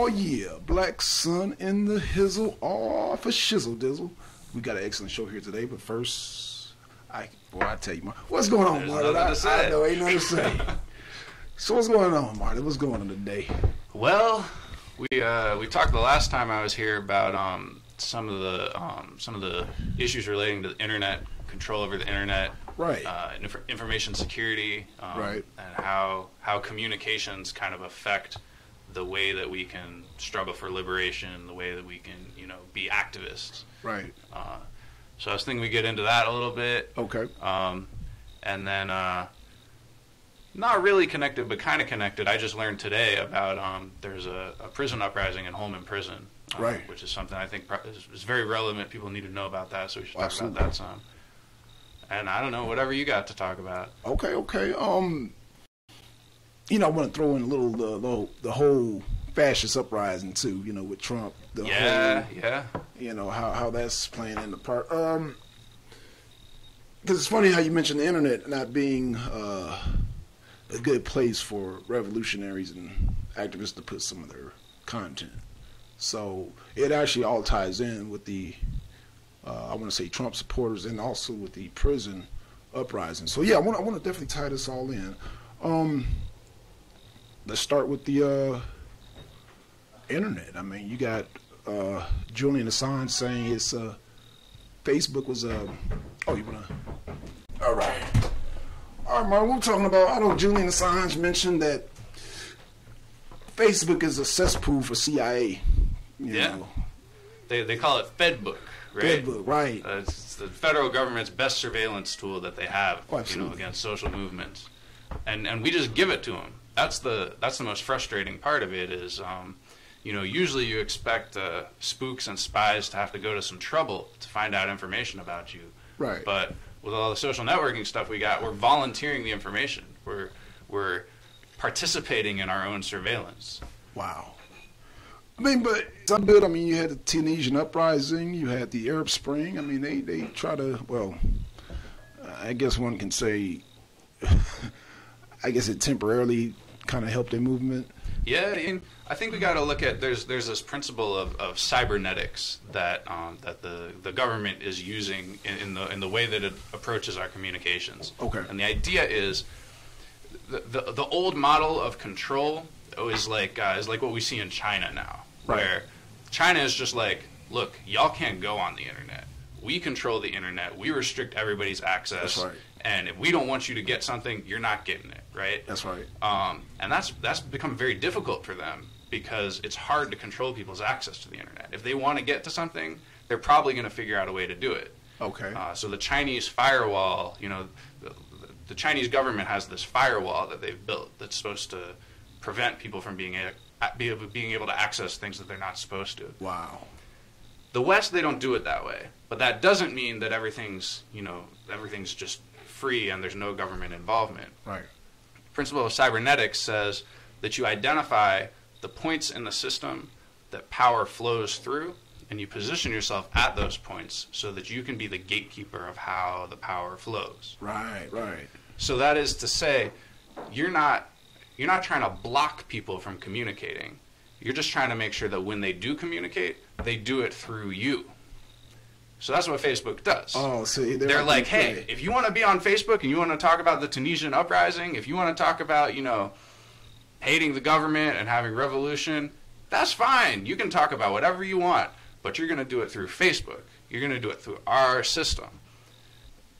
yeah, Black Sun in the Hizzle, all for shizzle dizzle. We got an excellent show here today, but first, I tell you, what's going on, Marty? I know, ain't nothing to say. So what's going on, Marty? What's going on today? Well, we talked the last time I was here about some of the issues relating to the internet, control over the internet, right? Information security, right, and how communications kind of affect the way that we can struggle for liberation, the way that we can be activists, right? So I was thinking we get into that a little bit, okay, and then not really connected, but kind of connected. I just learned today about there's a prison uprising in Holman Prison, right, which is something I think is very relevant. People need to know about that, so we should talk Absolutely. about that some. And I don't know, whatever you got to talk about. Okay. I want to throw in a little the whole fascist uprising too. With Trump. Yeah. How that's playing in the part. Because it's funny how you mentioned the internet not being a good place for revolutionaries and activists to put some of their content. So it actually all ties in with the I want to say Trump supporters and also with the prison uprising. So yeah, I want to definitely tie this all in. Let's start with the internet. I mean, you got Julian Assange saying his Facebook was oh, you wanna? All right, Mark. We're talking about. I know Julian Assange mentioned that Facebook is a cesspool for CIA. You know. They call it Fedbook. Right? Fedbook, right. It's the federal government's best surveillance tool that they have, Absolutely. Against social movements, and we just give it to them. That's the most frustrating part of it is, usually you expect spooks and spies to have to go to some trouble to find out information about you, right? But with all the social networking stuff we got, we're volunteering the information. We're participating in our own surveillance. Wow. I mean, but some good. I mean, you had the Tunisian uprising, you had the Arab Spring. I mean, they try to. Well, I guess one can say. I guess it temporarily kind of helped their movement. Yeah, and I think we got to look at there's this principle of cybernetics that the government is using in the way that it approaches our communications. Okay. And the idea is the old model of control is like what we see in China now. Right. Where China is just like, look, y'all can't go on the internet. We control the internet. We restrict everybody's access. That's right. And if we don't want you to get something, you're not getting it, right? That's right. And that's become very difficult for them because it's hard to control people's access to the internet. If they want to get to something, they're probably going to figure out a way to do it. Okay. So the Chinese firewall, the Chinese government has this firewall that they've built that's supposed to prevent people from being able to access things that they're not supposed to. Wow. The West, they don't do it that way, but that doesn't mean that everything's just free and there's no government involvement. Right. The principle of cybernetics says that you identify the points in the system that power flows through, and you position yourself at those points so that you can be the gatekeeper of how the power flows. Right. So that is to say, you're not trying to block people from communicating. You're just trying to make sure that when they do communicate, they do it through you. So that's what Facebook does. Oh, see, they're like, hey, if you want to be on Facebook and you want to talk about the Tunisian uprising, if you want to talk about, hating the government and having revolution, that's fine. You can talk about whatever you want, but you're going to do it through Facebook. You're going to do it through our system.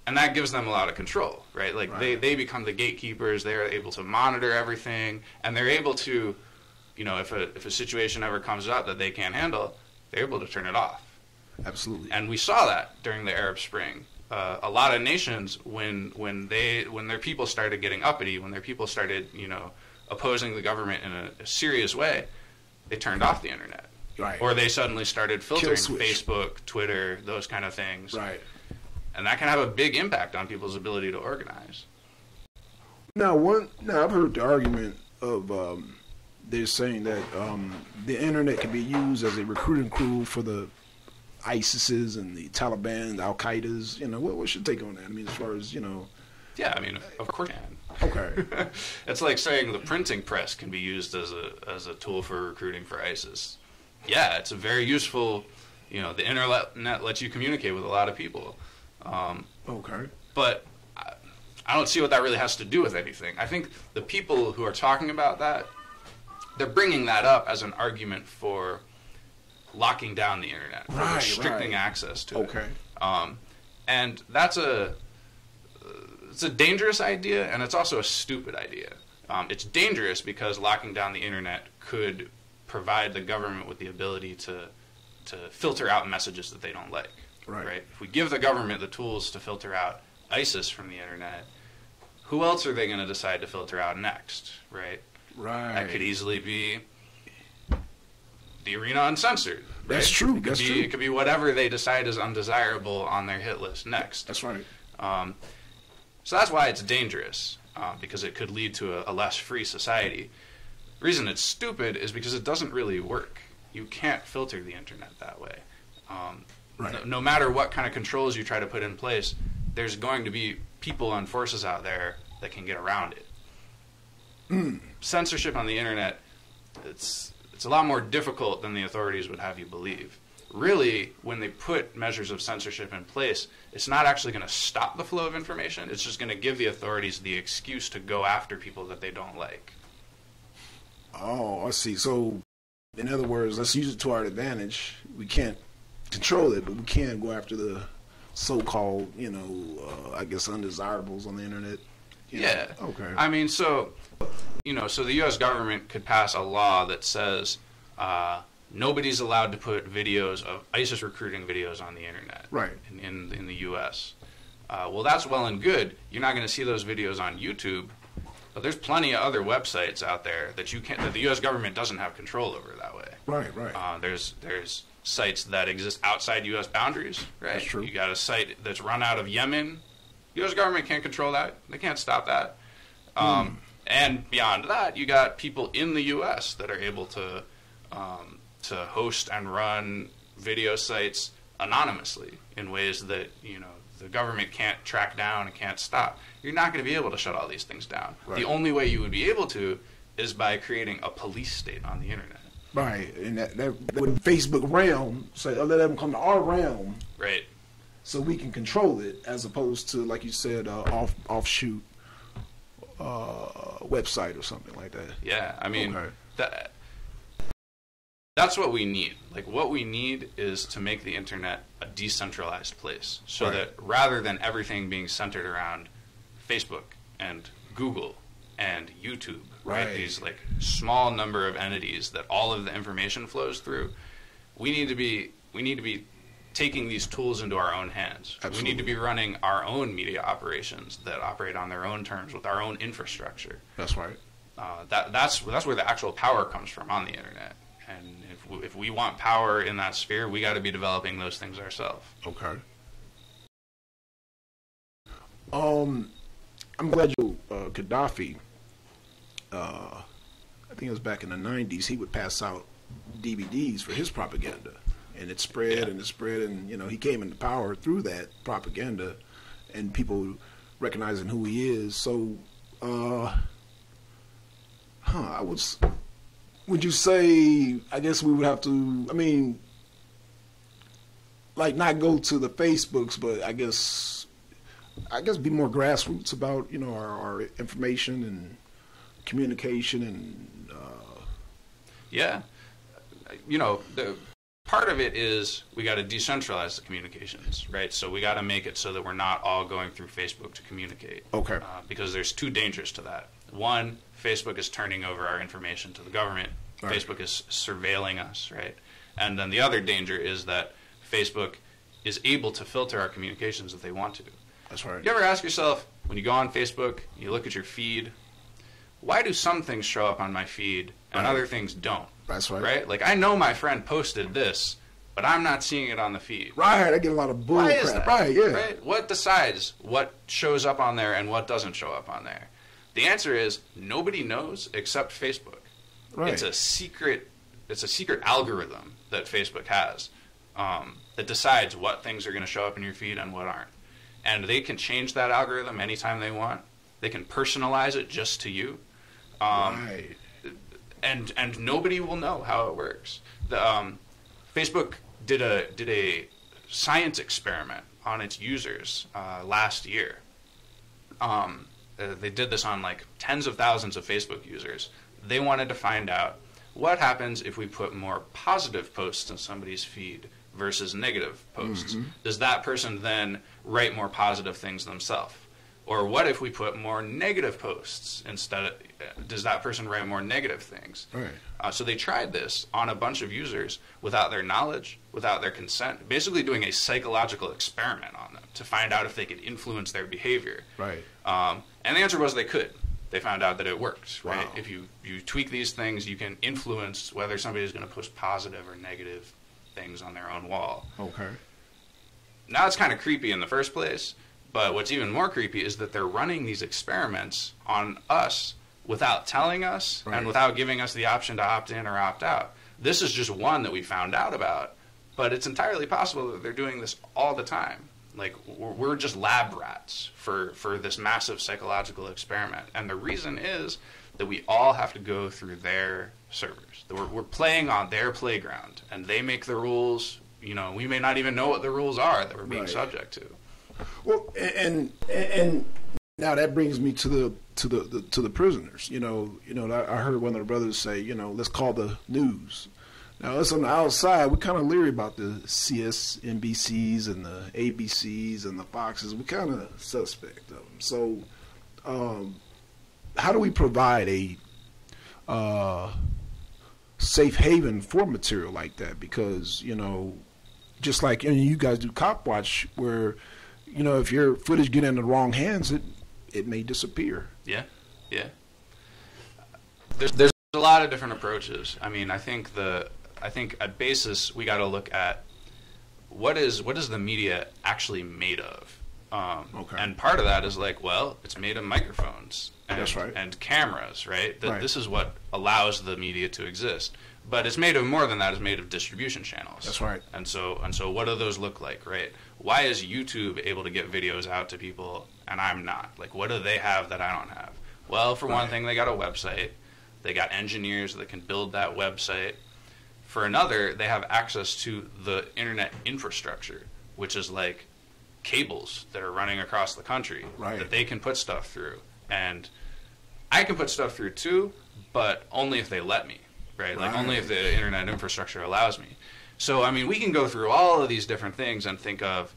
And that gives them a lot of control, right? Like Right. They become the gatekeepers. They're able to monitor everything, and they're able to, if a situation ever comes up that they can't handle, they're able to turn it off. Absolutely. And we saw that during the Arab Spring. A lot of nations, when their people started getting uppity, when their people started, opposing the government in a serious way, they turned off the internet. Right. Or they suddenly started filtering switch. Facebook, Twitter, those kind of things. Right. And that can have a big impact on people's ability to organize. Now I've heard the argument of they're saying that the internet can be used as a recruiting tool for the ISIS's and the Taliban, the Al Qaeda's. What's your take on that? I mean, as far as Yeah, I mean, of course you can. Okay. It's like saying the printing press can be used as a tool for recruiting for ISIS. Yeah, it's a very useful, the internet lets you communicate with a lot of people. Okay. But I don't see what that really has to do with anything. I think the people who are talking about that, they're bringing that up as an argument for locking down the internet, for restricting access to it. Okay. And it's a dangerous idea, and it's also a stupid idea. It's dangerous because locking down the internet could provide the government with the ability to filter out messages that they don't like. Right? If we give the government the tools to filter out ISIS from the internet, who else are they going to decide to filter out next? Right? That could easily be the Arena Uncensored. Right? That's true. It could be whatever they decide is undesirable on their hit list next. That's right. So that's why it's dangerous, because it could lead to a less free society. The reason it's stupid is because it doesn't really work. You can't filter the internet that way. No matter what kind of controls you try to put in place, there's going to be people and forces out there that can get around it. Censorship on the internet, it's a lot more difficult than the authorities would have you believe. Really, when they put measures of censorship in place, it's not actually going to stop the flow of information. It's just going to give the authorities the excuse to go after people that they don't like. Oh, I see. So, in other words, let's use it to our advantage. We can't control it, but we can go after the so-called, I guess, undesirables on the internet. Yeah. Okay. I mean, so the U.S. government could pass a law that says nobody's allowed to put videos of ISIS recruiting videos on the internet. Right. In the U.S. Well, that's well and good. You're not going to see those videos on YouTube, but there's plenty of other websites out there that the U.S. government doesn't have control over that way. Right. There's sites that exist outside U.S. boundaries. Right. That's true. You got a site that's run out of Yemen. U.S. government can't control that. They can't stop that. And beyond that, you got people in the U.S. that are able to host and run video sites anonymously in ways that the government can't track down and can't stop. You're not going to be able to shut all these things down. Right. The only way you would be able to is by creating a police state on the internet. Right, and that with Facebook realm, say let them come to our realm. Right. So we can control it, as opposed to, like you said, offshoot website or something like that. Yeah, I mean, that's what we need. Like, what we need is to make the internet a decentralized place, so that rather than everything being centered around Facebook and Google and YouTube, right? These like small number of entities that all of the information flows through, we need to be taking these tools into our own hands. Absolutely. We need to be running our own media operations that operate on their own terms with our own infrastructure. That's right. That's where the actual power comes from on the internet. And if we want power in that sphere, we got to be developing those things ourselves. Okay. I'm glad Gaddafi, I think it was back in the 90s, he would pass out DVDs for his propaganda. And it spread and it spread, and he came into power through that propaganda, and people recognizing who he is. So, would you say? I guess we would have to. I mean, like not go to the Facebooks, but I guess be more grassroots about our information and communication and. The part of it is we got to decentralize the communications, right? So we got to make it so that we're not all going through Facebook to communicate. Okay. Because there's two dangers to that. One, Facebook is turning over our information to the government. Right. Facebook is surveilling us, right? And then the other danger is that Facebook is able to filter our communications if they want to. That's right. You ever ask yourself, when you go on Facebook, you look at your feed, why do some things show up on my feed and other things don't? That's right. Right? Like, I know my friend posted this, but I'm not seeing it on the feed. Right. I get a lot of bull Why crap. Is that? Right, yeah. Right? What decides what shows up on there and what doesn't show up on there? The answer is nobody knows except Facebook. Right. It's a secret algorithm that Facebook has that decides what things are going to show up in your feed and what aren't. And they can change that algorithm anytime they want. They can personalize it just to you. Right. And nobody will know how it works. Facebook did a science experiment on its users last year. They did this on like tens of thousands of Facebook users. They wanted to find out what happens if we put more positive posts in somebody's feed versus negative posts. Mm-hmm. Does that person then write more positive things themselves? Or what if we put more negative posts instead? Does that person write more negative things? Right. So they tried this on a bunch of users without their knowledge, without their consent, basically doing a psychological experiment on them to find out if they could influence their behavior. Right. And the answer was they could. They found out that it worked. Right. Wow. If you tweak these things, you can influence whether somebody is going to post positive or negative things on their own wall. Okay. Now it's kind of creepy in the first place. But what's even more creepy is that they're running these experiments on us without telling us and without giving us the option to opt in or opt out. This is just one that we found out about, but it's entirely possible that they're doing this all the time. Like, we're just lab rats for this massive psychological experiment. And the reason is that we all have to go through their servers. We're playing on their playground, and they make the rules. You know, we may not even know what the rules are that we're being subject to. Well, and now that brings me to the prisoners. You know, I heard one of the brothers say, let's call the news. Now, us on the outside, we're kind of leery about the CSNBCs and the ABCs and the Foxes. We're kind of suspect of them. So, how do we provide a safe haven for material like that? Because, just like you guys do Cop Watch, where if your footage get in the wrong hands, it may disappear. Yeah. There's a lot of different approaches. I mean, I think at basis we got to look at what is the media actually made of. Okay. And part of that is it's made of microphones and, that's right, and cameras, right? Right. This is what allows the media to exist. But it's made of more than that. It's made of distribution channels. That's right. And so what do those look like, right? Why is YouTube able to get videos out to people and I'm not? Like, what do they have that I don't have? Well, for one thing, they got a website. They got engineers that can build that website. For another, they have access to the internet infrastructure, which is like cables that are running across the country that they can put stuff through. And I can put stuff through too, but only if they let me. Right? Like only if the internet infrastructure allows me. So I mean, we can go through all of these different things and think of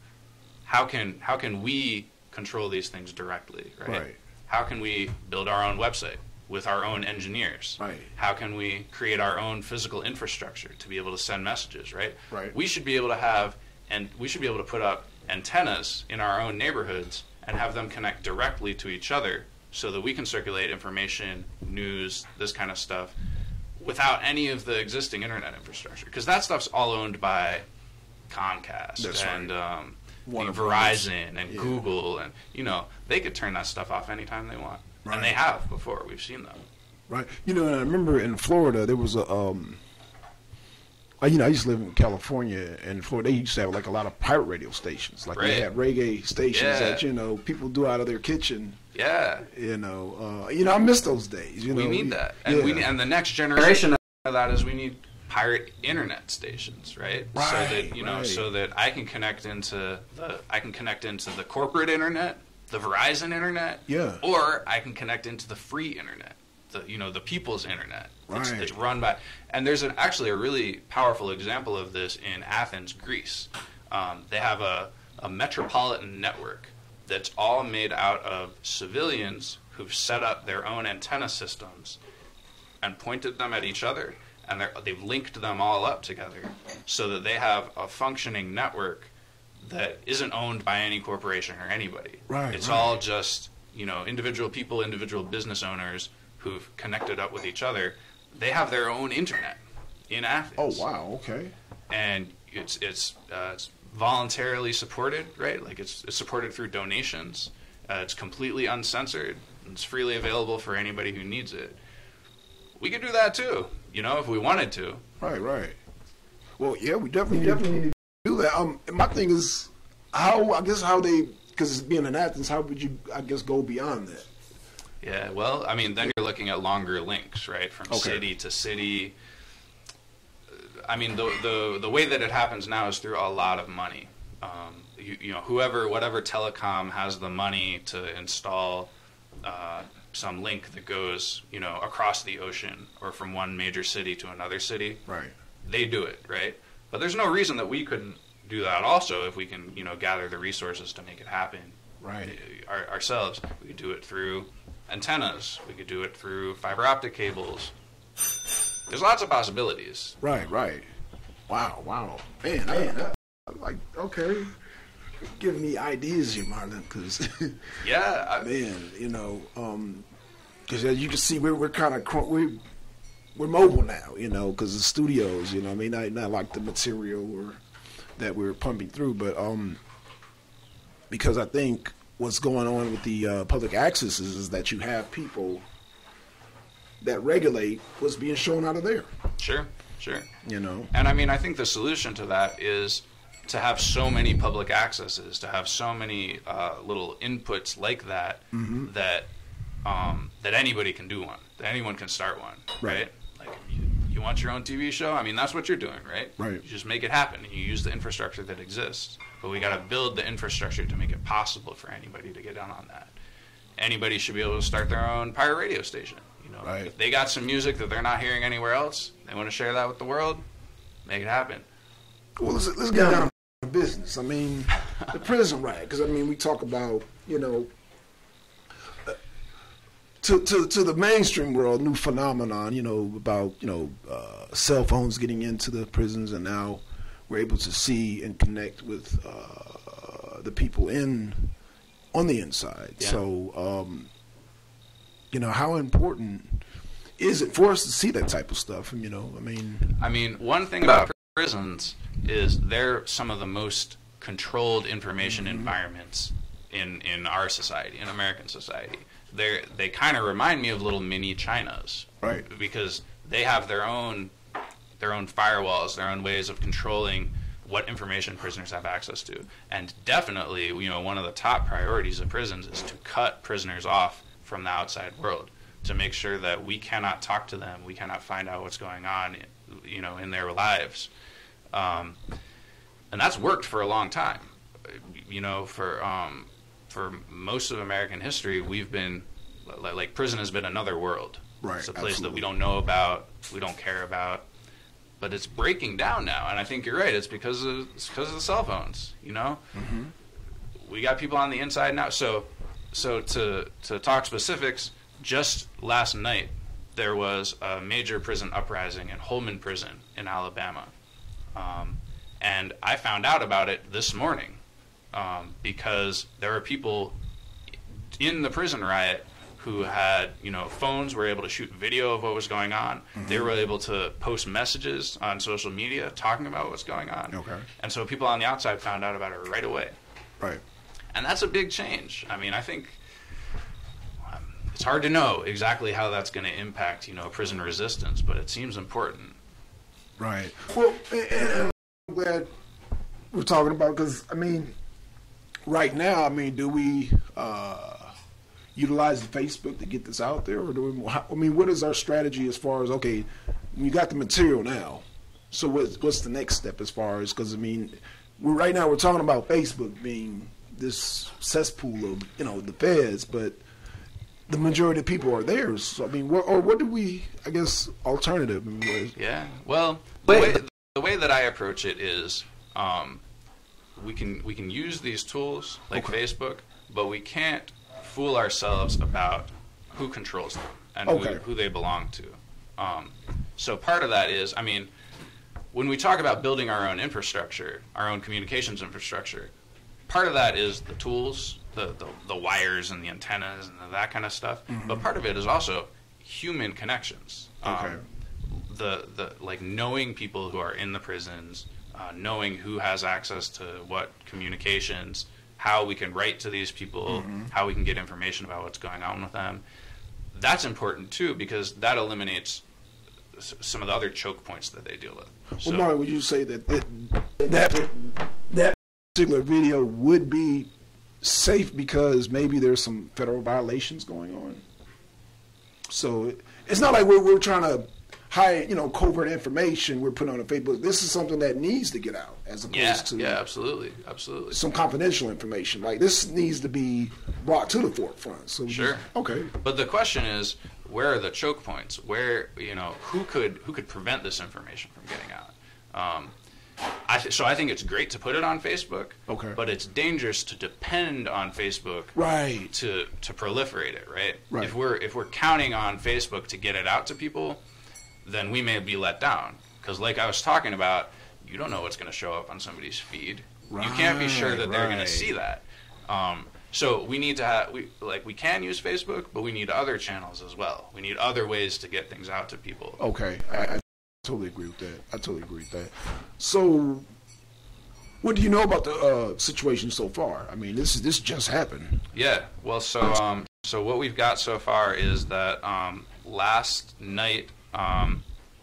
how can we control these things directly, right? How can we build our own website with our own engineers? Right. How can we create our own physical infrastructure to be able to send messages, right? Right. We should be able to put up antennas in our own neighborhoods and have them connect directly to each other so that we can circulate information, news, this kind of stuff, without any of the existing internet infrastructure, because that stuff's all owned by Comcast and Verizon and Google, and they could turn that stuff off anytime they want, and they have before. We've seen them. Right. And I remember in Florida there was a I used to live in California, and in Florida they used to have like a lot of pirate radio stations, like they had reggae stations that people do out of their kitchen. Yeah. I miss those days. We need that, and and the next generation of that is we need pirate internet stations, right? So that I can connect into the corporate internet, the Verizon internet, or I can connect into the free internet, the people's internet. It's run by, and there's actually a really powerful example of this in Athens, Greece. They have a metropolitan network that's all made out of civilians who've set up their own antenna systems and pointed them at each other, and they've linked them all up together so that they have a functioning network that isn't owned by any corporation or anybody. It's all just individual people, individual business owners who've connected up with each other. They have their own internet in Athens. Oh wow, okay. And it's voluntarily supported, right? Like it's supported through donations. It's completely uncensored. It's freely available for anybody who needs it. We could do that too, if we wanted to. Right. Well, yeah, we definitely need to do that. My thing is because it's being in Athens, how would you, go beyond that? Yeah, well, I mean, then you're looking at longer links, right, from city to city. I mean, the way that it happens now is through a lot of money. You know, whatever telecom has the money to install some link that goes, you know, across the ocean or from one major city to another city. Right. They do it, right? But there's no reason that we couldn't do that also if we can, you know, gather the resources to make it happen. Right. Ourselves. We could do it through antennas. We could do it through fiber optic cables. There's lots of possibilities. Right. Wow. Man, I'm like, okay. Give me ideas here, Marlon, because yeah, man, you know, because as you can see, we're kind of we're mobile now, you know, because the studios, you know, I mean, not like the material that we're pumping through, but because I think what's going on with the public access is that you have people that regulate what's being shown out of there. Sure. You know, and I mean, I think the solution to that is to have so many public accesses, to have so many little inputs like that, that anybody can do one, that anyone can start one, right? Like, you want your own TV show? I mean, that's what you're doing, right? Right. You just make it happen, and you use the infrastructure that exists. But we got to build the infrastructure to make it possible for anybody to get down on that. Anybody should be able to start their own pirate radio station. You know, if they got some music that they're not hearing anywhere else, they want to share that with the world, make it happen. Well, let's get down to business. I mean, the prison riot, because I mean, we talk about, you know, to the mainstream world, new phenomenon, you know, about, you know, cell phones getting into the prisons, and now we're able to see and connect with the people on the inside. Yeah. So, you know, how important is it for us to see that type of stuff? You know, I mean, one thing about prisons is they're some of the most controlled information environments in our society, in American society. They kind of remind me of little mini Chinas, right? Because they have their own firewalls, their own ways of controlling what information prisoners have access to. And definitely, you know, one of the top priorities of prisons is to cut prisoners off from the outside world, to make sure that we cannot talk to them, we cannot find out what's going on, you know, in their lives. And that's worked for a long time. You know, for most of American history, we've been, like, prison has been another world. Right. It's a place that we don't know about, we don't care about. But it's breaking down now, and I think you're right. It's because of the cell phones. You know, we got people on the inside now. So to talk specifics, just last night there was a major prison uprising in Holman Prison in Alabama, and I found out about it this morning because there are people in the prison riot who had, you know, phones, were able to shoot video of what was going on. They were able to post messages on social media talking about what's going on. Okay. And so people on the outside found out about it right away. Right. And that's a big change. I mean, I think it's hard to know exactly how that's going to impact, you know, prison resistance, but it seems important. Right. Well, and I'm glad we're talking about, because, I mean, right now, I mean, do we utilize Facebook to get this out there, or do we? I mean, what is our strategy as far as, okay, we got the material now, so what's the next step as far as, because I mean, right now we're talking about Facebook being this cesspool of, you know, the feds, but the majority of people are theirs. So I mean, what do we, I guess, alternative? Yeah. Well, the way that I approach it is, we can use these tools like Facebook, but we can't fool ourselves about who controls them and who they belong to. So part of that is, I mean, when we talk about building our own infrastructure, our own communications infrastructure, part of that is the tools, the wires and the antennas and that kind of stuff. But part of it is also human connections. The like knowing people who are in the prisons, knowing who has access to what communications, how we can write to these people, how we can get information about what's going on with them. That's important too, because that eliminates some of the other choke points that they deal with. Well, Mark, would you say that particular video would be safe because maybe there's some federal violations going on? So it's not like we're trying to hide, covert information we're putting on Facebook. This is something that needs to get out, as opposed to absolutely, some confidential information. Like, this needs to be brought to the forefront. So sure, okay. But the question is, where are the choke points? Where who could prevent this information from getting out? So I think it's great to put it on Facebook. Okay. But it's dangerous to depend on Facebook. Right. To proliferate it. Right. Right. If we're counting on Facebook to get it out to people, then we may be let down. Because like I was talking about, you don't know what's going to show up on somebody's feed. Right, you can't be sure that they're going to see that. So we need to have, we can use Facebook, but we need other channels as well. We need other ways to get things out to people. Okay. I totally agree with that. So, what do you know about the situation so far? I mean, this just happened. Yeah. Well, so what we've got so far is that last night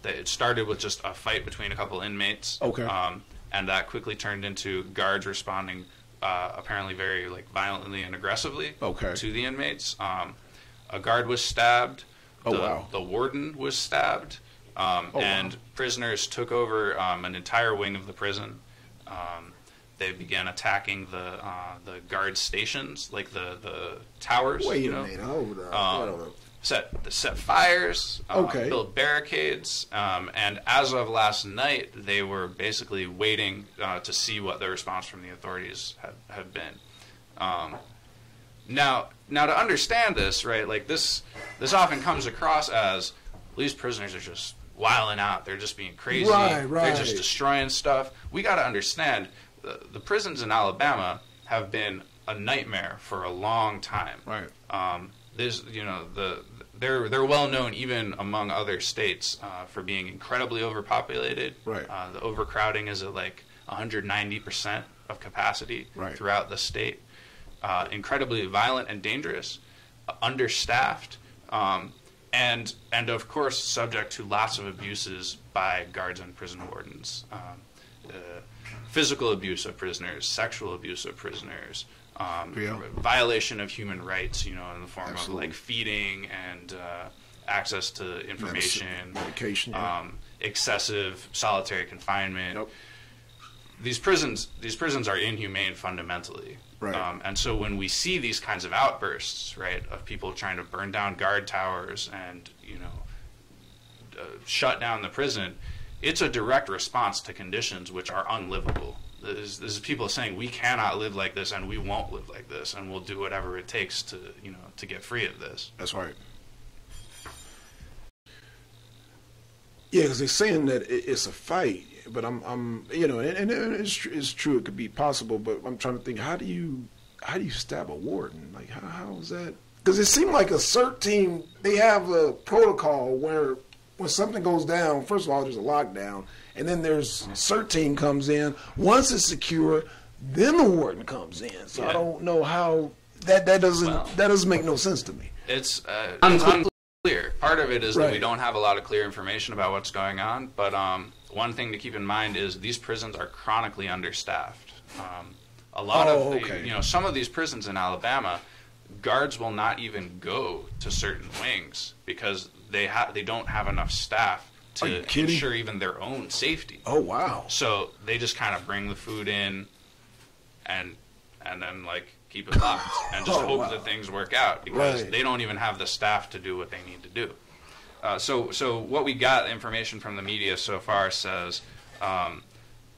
it started with just a fight between a couple inmates. Okay. And that quickly turned into guards responding apparently very violently and aggressively to the inmates. A guard was stabbed. The warden was stabbed. And prisoners took over an entire wing of the prison. They began attacking the guard stations, like the towers. Wait a minute, hold on. Set fires, built barricades, and as of last night, they were basically waiting to see what the response from the authorities had been. Now to understand this, right, this often comes across as these prisoners are just wilding out. They're just being crazy. Right. They're just destroying stuff. We got to understand the prisons in Alabama have been a nightmare for a long time. Right. They're well known even among other states for being incredibly overpopulated. Right. The overcrowding is at 190% of capacity throughout the state. Incredibly violent and dangerous, understaffed. And of course, subject to lots of abuses by guards and prison wardens. Physical abuse of prisoners, sexual abuse of prisoners, violation of human rights, in the form of feeding and access to information, medication, excessive solitary confinement. Nope. These prisons are inhumane fundamentally. Right. And so when we see these kinds of outbursts, right, of people trying to burn down guard towers and, shut down the prison, it's a direct response to conditions which are unlivable. This is people saying we cannot live like this and we won't live like this and we'll do whatever it takes to, to get free of this. That's right. Yeah, because they're saying that it's a fight, but and it's true, it could be possible, but I'm trying to think, how do you stab a warden? Like, how is that? Because it seemed like a CERT team, they have a protocol where when something goes down, first of all, there's a lockdown, and then there's CERT team comes in. Once it's secure, then the warden comes in. So I don't know how that doesn't make no sense to me. It's unclear. Part of it is that we don't have a lot of clear information about what's going on. But one thing to keep in mind is these prisons are chronically understaffed. A lot of some of these prisons in Alabama, guards will not even go to certain wings because they don't have enough staff to ensure even their own safety. Oh wow! So they just kind of bring the food in, and then keep it locked and just hope that things work out because they don't even have the staff to do what they need to do. So what we got information from the media so far says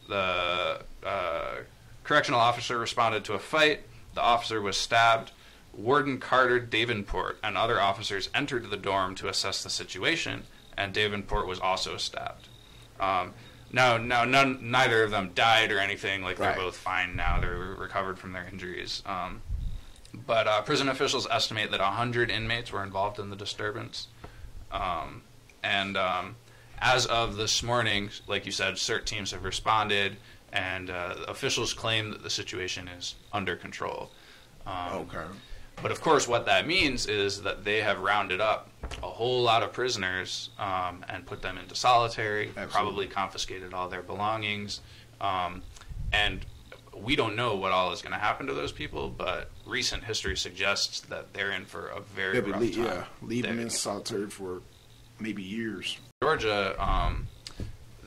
the correctional officer responded to a fight. The officer was stabbed. Warden Carter Davenport and other officers entered the dorm to assess the situation, and Davenport was also stabbed. Neither of them died or anything. They're both fine now. They're recovered from their injuries. But prison officials estimate that 100 inmates were involved in the disturbance. And as of this morning, like you said, CERT teams have responded, and officials claim that the situation is under control. But of course, what that means is that they have rounded up a whole lot of prisoners and put them into solitary, probably confiscated all their belongings, and we don't know what all is going to happen to those people, but recent history suggests that they're in for a very rough time. Yeah, leaving them in solitary for maybe years. Georgia,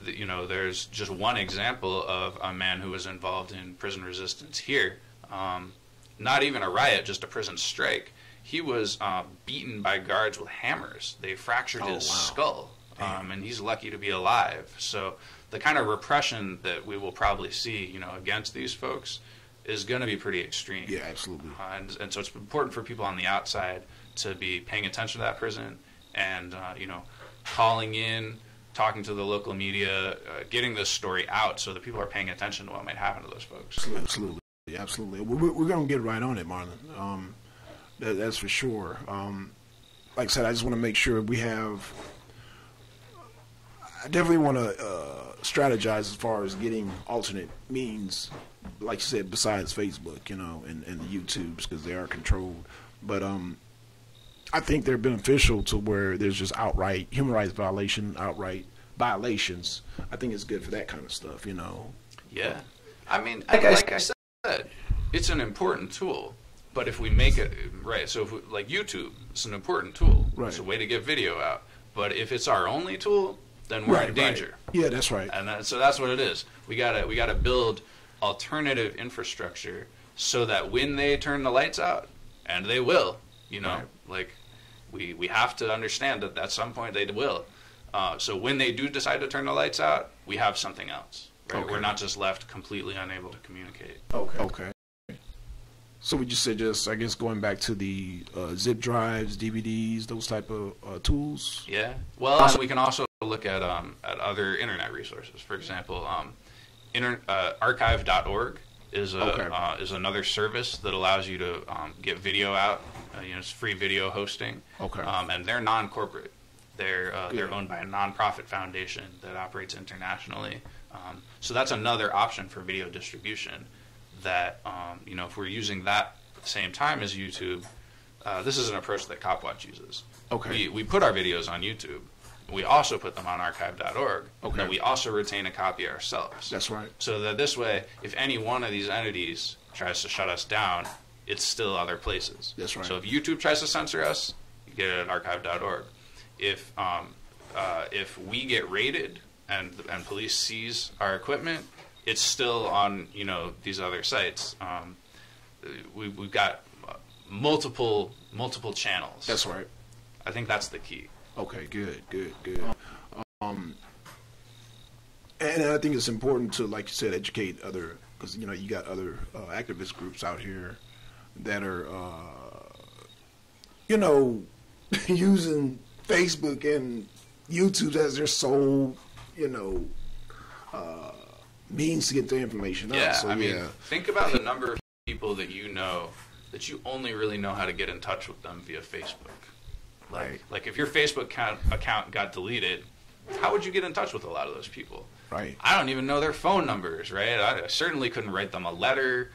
there's just one example of a man who was involved in prison resistance here. Not even a riot, just a prison strike. He was beaten by guards with hammers. They fractured his skull, and he's lucky to be alive. So the kind of repression that we will probably see, against these folks is going to be pretty extreme. Yeah, absolutely. And so it's important for people on the outside to be paying attention to that prison and, calling in, talking to the local media, getting this story out so that people are paying attention to what might happen to those folks. Absolutely. Absolutely. We're going to get right on it, Marlon. That's for sure. Like I said, I just want to make sure we have... I definitely want to strategize as far as getting alternate means, like you said, besides Facebook, and the YouTubes, because they are controlled. But I think they're beneficial to where there's just outright human rights outright violations. I think it's good for that kind of stuff, Yeah. I mean, like I said, it's an important tool. But if we make it right, so if like YouTube, it's an important tool. Right. It's a way to get video out. But if it's our only tool, then we're in danger. Right. Yeah, that's right. And so that's what it is. We gotta build alternative infrastructure so that when they turn the lights out, and they will, like we have to understand that at some point they will. So when they do decide to turn the lights out, we have something else. Right? Okay. We're not just left completely unable to communicate. Okay. So we just said, I guess, going back to the zip drives, DVDs, those type of tools. Yeah. Well, we can also look at other internet resources. For example, archive.org is another service that allows you to get video out. It's free video hosting. Okay. And they're non-corporate. They're owned by a nonprofit foundation that operates internationally. So that's another option for video distribution. That if we're using that at the same time as YouTube, this is an approach that CopWatch uses. Okay. We put our videos on YouTube. We also put them on archive.org. Okay. And we also retain a copy ourselves. That's right. So that this way, if any one of these entities tries to shut us down, it's still other places. That's right. So if YouTube tries to censor us, you get it at archive.org. If we get raided and police seize our equipment, it's still on, these other sites. We've got multiple channels. That's right. I think that's the key. Okay, good. And I think it's important to, like you said, educate other, because you got other activist groups out here that are, using Facebook and YouTube as their sole, means to get the information out. Yeah, So, think about the number of people that that you only really know how to get in touch with them via Facebook. Like if your Facebook account got deleted, how would you get in touch with a lot of those people? Right. I don't even know their phone numbers, right? I certainly couldn't write them a letter.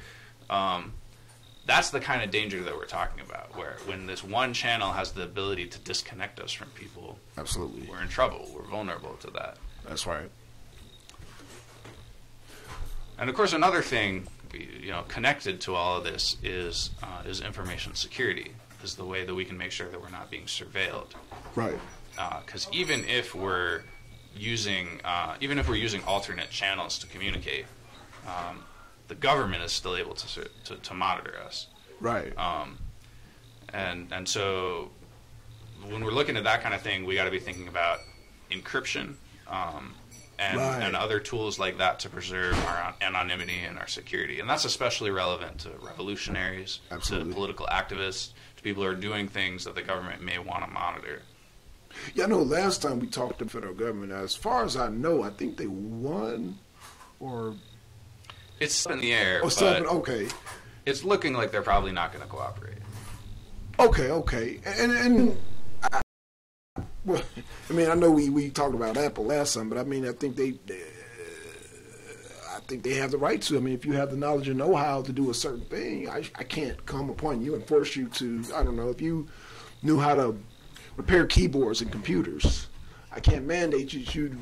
That's the kind of danger that we're talking about, where when this one channel has the ability to disconnect us from people, absolutely, we're in trouble. We're vulnerable to that. That's right. And of course, another thing, connected to all of this is information security, is the way that we can make sure that we're not being surveilled. Right. Because even if we're using alternate channels to communicate, the government is still able to monitor us. Right. And so when we're looking at that kind of thing, we got to be thinking about encryption. And other tools like that to preserve our anonymity and our security. And that's especially relevant to revolutionaries, absolutely, to political activists, to people who are doing things that the government may want to monitor. Yeah, I know last time we talked to the federal government, as far as I know, I think they won, or... It's up in the air, okay. It's looking like they're probably not going to cooperate. Okay. And well, I know we talked about Apple last time, but I think they have the right to. If you have the knowledge and know-how to do a certain thing, I can't come upon you and force you to. I don't know, if you knew how to repair keyboards and computers, I can't mandate you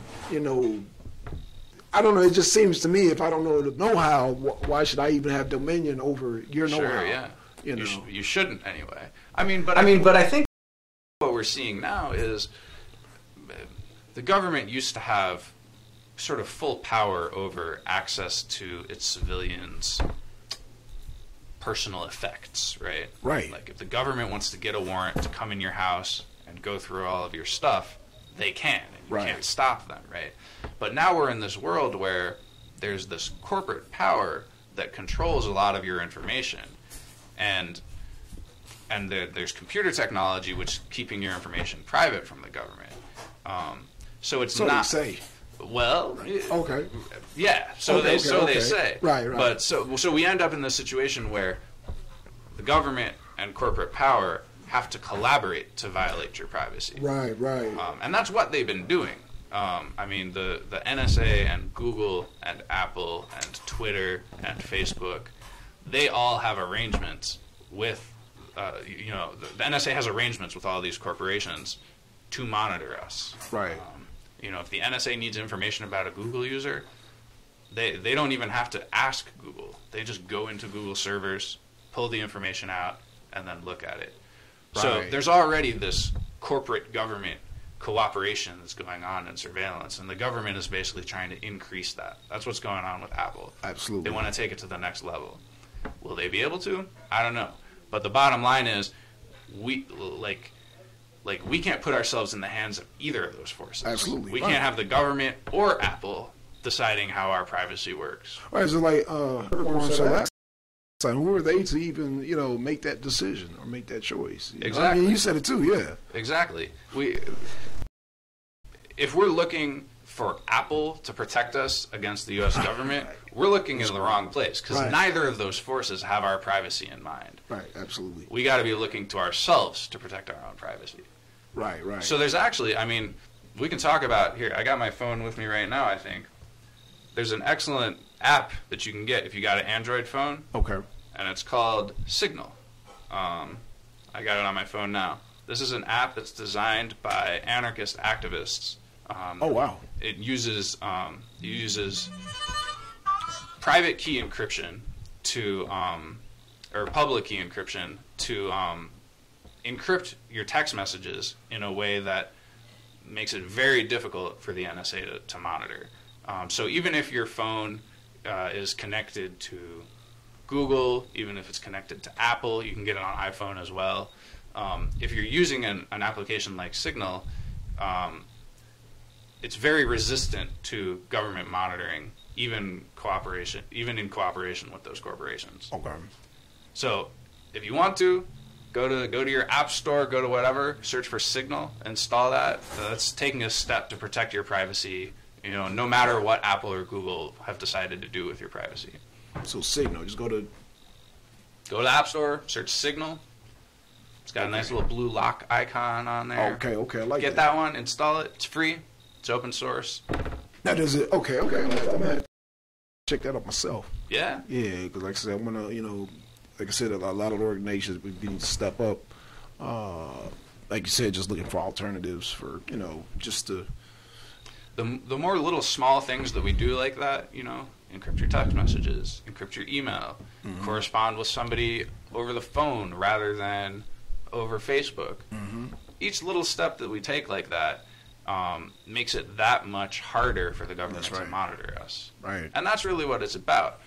I don't know. It just seems to me, if I don't know the know-how, why should I even have dominion over your know-how? Sure, yeah. You know, you shouldn't anyway. I mean, but I think what we're seeing now is the government used to have sort of full power over access to its civilians' personal effects, right? Right. Like if the government wants to get a warrant to come in your house and go through all of your stuff, they can, and you can't stop them, right? But now we're in this world where there's this corporate power that controls a lot of your information, and there's computer technology which is keeping your information private from the government. So it's not. So they say. Well, okay. Yeah. So they say. Right. But so we end up in this situation where the government and corporate power have to collaborate to violate your privacy. Right. And that's what they've been doing. I mean, the NSA and Google and Apple and Twitter and Facebook, they all have arrangements with, the NSA has arrangements with all these corporations to monitor us. Right. If the NSA needs information about a Google user, they don't even have to ask Google. They just go into Google servers, pull the information out, and then look at it. Right. So there's already this corporate government cooperation that's going on in surveillance, and the government is basically trying to increase that. That's what's going on with Apple. Absolutely. They want to take it to the next level. Will they be able to? I don't know. But the bottom line is, we can't put ourselves in the hands of either of those forces. Absolutely. We can't have the government or Apple deciding how our privacy works. Right, so like who are they to even, make that decision or make that choice? Exactly. I mean, you said it too, yeah. Exactly. If we're looking for Apple to protect us against the U.S. government, we're looking in the wrong place, because neither of those forces have our privacy in mind. Right, absolutely. We got to be looking to ourselves to protect our own privacy. Right. So there's actually, we can talk about, here, I got my phone with me right now, I think. There's an excellent app that you can get if you got an Android phone. Okay. And it's called Signal. I got it on my phone now. This is an app that's designed by anarchist activists. Oh, wow. It uses private key encryption or public key encryption to encrypt your text messages in a way that makes it very difficult for the NSA to monitor. So even if your phone is connected to Google, even if it's connected to Apple, you can get it on iPhone as well. If you're using an application like Signal, it's very resistant to government monitoring, even in cooperation with those corporations. Okay. So if you want to, go to your app store, go to whatever, search for Signal, install that. That's taking a step to protect your privacy, no matter what Apple or Google have decided to do with your privacy. So Signal, just go to the App Store, search Signal. It's got a nice little blue lock icon on there. Okay, I like Get that one, install it. It's free. It's open source. Now does it? Okay. I'm gonna check that out myself. Yeah. Yeah, because like I said, I'm gonna, like I said, a lot of organizations we need to step up. Like you said, just looking for alternatives for, just to. The more little small things that we do like that, encrypt your text messages, encrypt your email, correspond with somebody over the phone rather than over Facebook. Each little step that we take like that makes it that much harder for the government to monitor us. Right. And that's really what it's about.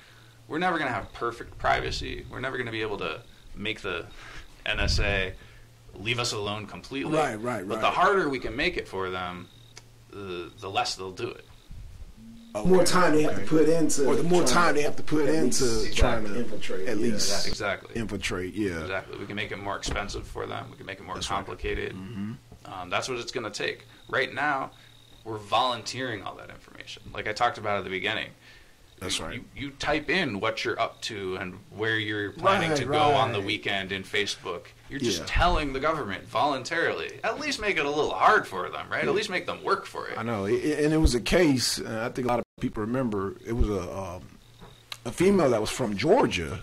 We're never going to have perfect privacy. We're never going to be able to make the NSA leave us alone completely. Right. But the harder we can make it for them, the less they'll do it. Okay. More time they have to put into, or the more time they have to put into trying to infiltrate. At least infiltrate. Yeah, exactly. We can make it more expensive for them. We can make it more complicated. That's what it's going to take. Right now, we're volunteering all that information. Like I talked about at the beginning. That's right. You type in what you're up to and where you're planning to go on the weekend in Facebook. You're just telling the government voluntarily. At least make it a little hard for them, right? At least make them work for it. I know. And it was a case, I think a lot of people remember, it was a female that was from Georgia.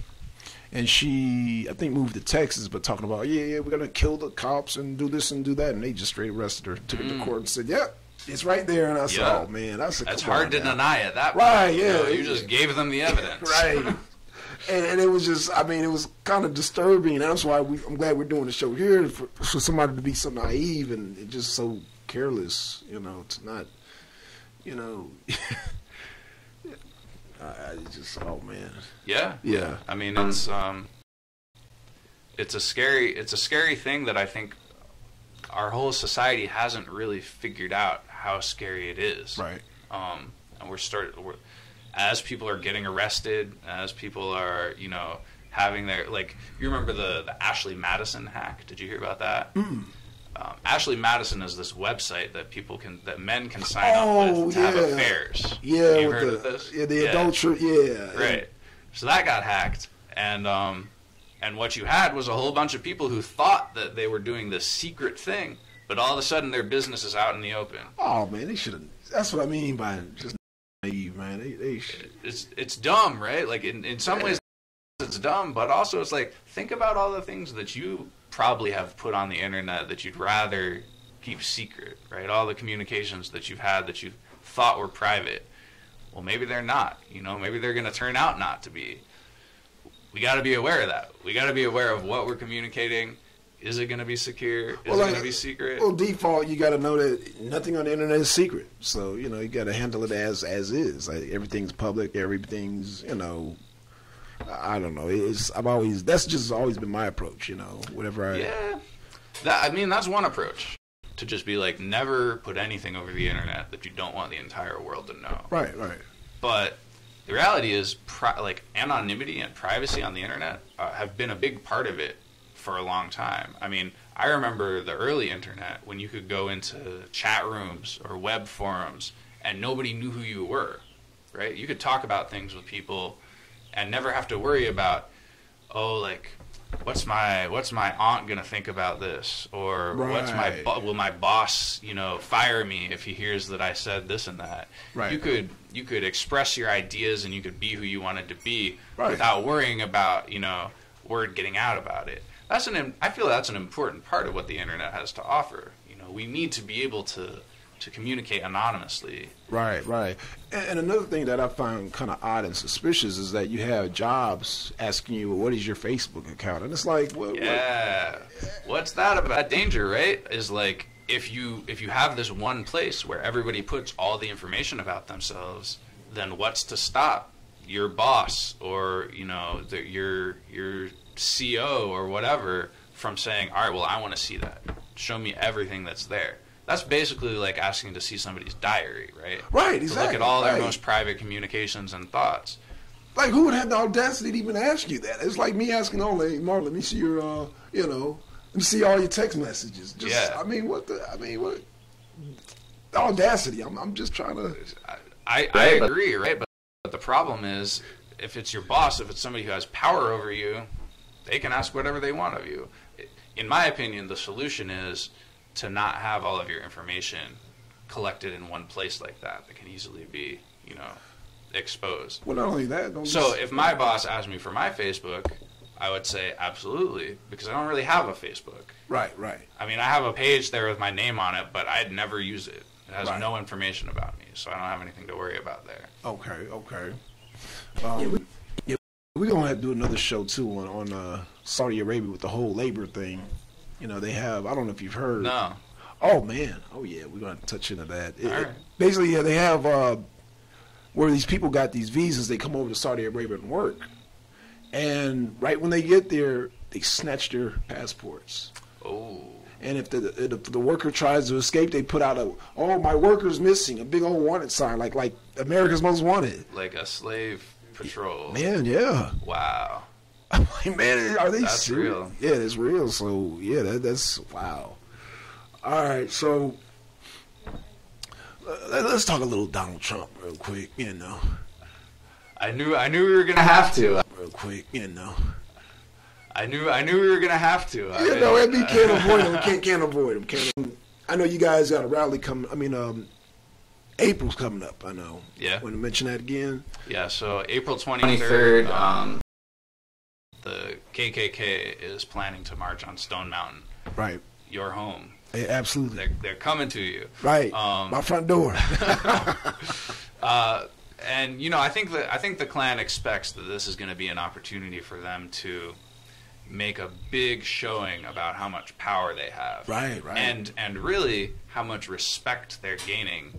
And she, I think, moved to Texas, but talking about, we're going to kill the cops and do this and do that. And they just straight arrested her, took her to court and said, It's right there, and I said, "Oh man, that's hard to deny at that point." Right? Yeah, you just gave them the evidence, right? And it was just, I mean, it was kind of disturbing. That's why I'm glad we're doing the show here for somebody to be so naive and just so careless, you know, to not, you know. I just, oh man. Yeah. I mean, it's a scary thing that I think our whole society hasn't really figured out how scary it is. Right. And as people are getting arrested, as people are, you know, having their, like, you remember the Ashley Madison hack? Did you hear about that? Mm. Ashley Madison is this website that men can sign up with to have affairs. Yeah, you heard of this? Yeah, the adultery. Yeah, right. So that got hacked, and what you had was a whole bunch of people who thought that they were doing this secret thing, but all of a sudden their business is out in the open. Oh man, they should have. That's what I mean by just naive, man. They should. It's dumb, right? Like in some ways it's dumb, but also it's like, think about all the things that you probably have put on the internet that you'd rather keep secret, right? All the communications that you've had that you thought were private. Well, maybe they're not. You know, maybe they're going to turn out not to be. We got to be aware of that. We got to be aware of what we're communicating. Is it going to be secure? Is it going to be secret? Well, default, you got to know that nothing on the internet is secret. So, you know, you got to handle it as is. Like, everything's public. Everything's, you know, I don't know. That's just always been my approach, you know, whatever Yeah. That's one approach. To just be like, never put anything over the internet that you don't want the entire world to know. Right. But the reality is, like, anonymity and privacy on the internet have been a big part of it for a long time. I mean, I remember the early internet when you could go into chat rooms or web forums and nobody knew who you were, right? You could talk about things with people and never have to worry about, oh, like, what's my aunt gonna think about this, or right. Will my boss, you know, fire me if he hears that I said this and that? Right. You could express your ideas and you could be who you wanted to be right. without worrying about, you know, word getting out about it. I feel that's an important part of what the internet has to offer. You know, we need to be able to communicate anonymously. Right. And another thing that I find kind of odd and suspicious is that you have jobs asking you, well, what is your Facebook account? And it's like, what's that about? That danger, right? Is like, if you have this one place where everybody puts all the information about themselves, then what's to stop your boss or, you know, your CO or whatever from saying, all right, well, I want to see that. Show me everything that's there. That's basically like asking to see somebody's diary, right? Right, exactly. To look at all their most private communications and thoughts. Like, who would have the audacity to even ask you that? It's like me asking, oh, Mark, let me see your, let me see all your text messages. I mean, what? The audacity. I'm just trying to. I agree, right? But the problem is, if it's your boss, if it's somebody who has power over you, they can ask whatever they want of you. In my opinion, the solution is to not have all of your information collected in one place like that can easily be, you know, exposed. Well, not only that. If my boss asked me for my Facebook, I would say absolutely, because I don't really have a Facebook. Right. I mean, I have a page there with my name on it, but I'd never use it. It has no information about me, so I don't have anything to worry about there. Okay. We're going to have to do another show, too, on Saudi Arabia with the whole labor thing. You know, they have, I don't know if you've heard. No. Oh, man. Oh, yeah, we're going to touch into that. Right. Basically, they have where these people got these visas, they come over to Saudi Arabia and work. And right when they get there, they snatch their passports. Oh. And if the worker tries to escape, they put out my worker's missing, a big old wanted sign, like America's Most Wanted. Like a slave patrol. Man, yeah. Wow. I'm like, man, are they That's serious? real. Yeah, it's real. So, yeah, that's wow. All right, so let's talk a little Donald Trump real quick, you know. I knew we were gonna have to. Real quick, you know. I knew we were gonna have to. We can't avoid him. Can't avoid him. I know you guys got a rally coming. I mean, April's coming up. I know. Yeah. Want to mention that again? Yeah. So April 23rd. The KKK is planning to march on Stone Mountain. Right. Your home. Yeah, absolutely. They're coming to you. Right. My front door. And you know, I think the Klan expects that this is going to be an opportunity for them to make a big showing about how much power they have. Right. And really how much respect they're gaining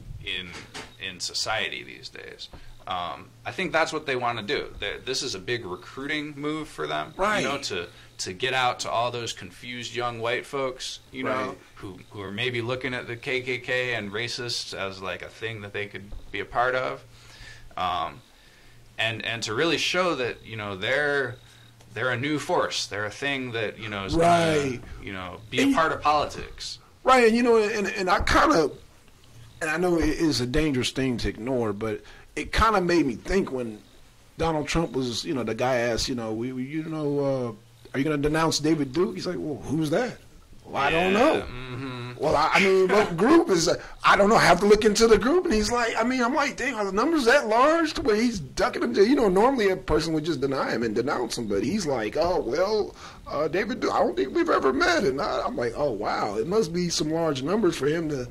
in society these days. I think that's what they want to do. This is a big recruiting move for them. Right. You know, to get out to all those confused young white folks, you know, who are maybe looking at the KKK and racists as like a thing that they could be a part of. And to really show that, you know, they're a new force. They're a thing that, you know, is going to, you know, be a part of politics. Right, and you know, and I kind of, and I know it is a dangerous thing to ignore, but it kind of made me think when Donald Trump was, you know, the guy asked, you know, are you going to denounce David Duke? He's like, well, who's that? Well, I don't know. Mm-hmm. Well, I mean, what group is that? I don't know. I have to look into the group. And he's like, I'm like, dang, are the numbers that large to where he's ducking them? You know, normally a person would just deny him and denounce him. But he's like, oh, well, David Duke, I don't think we've ever met. And I'm like, oh, wow. It must be some large numbers for him to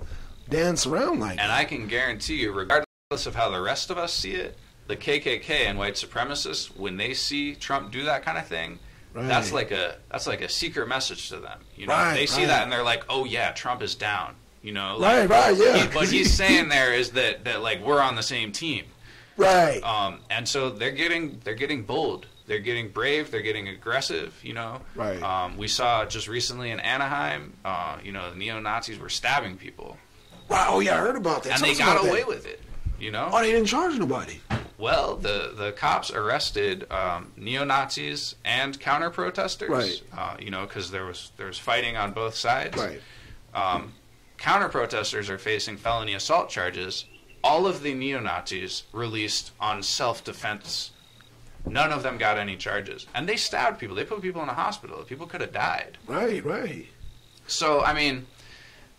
dance around like that. And I can guarantee you, regardless of how the rest of us see it, the KKK and white supremacists, when they see Trump do that kind of thing, that's like a secret message to them. You know, they see that and they're like, "Oh yeah, Trump is down." You know, like, yeah. What he's saying there is that like we're on the same team. Right. And so they're getting bold. They're getting brave. They're getting aggressive. You know. Right. We saw just recently in Anaheim. You know, the neo-Nazis were stabbing people. Wow. Oh yeah, I heard about that. And they got away with it. You know. Oh, they didn't charge nobody. Well, the cops arrested neo-Nazis and counter-protesters, right? You know, because there was fighting on both sides. Right. Counter-protesters are facing felony assault charges. All of the neo-Nazis released on self-defense. None of them got any charges, and they stabbed people. They put people in a hospital. People could have died. Right. So, I mean,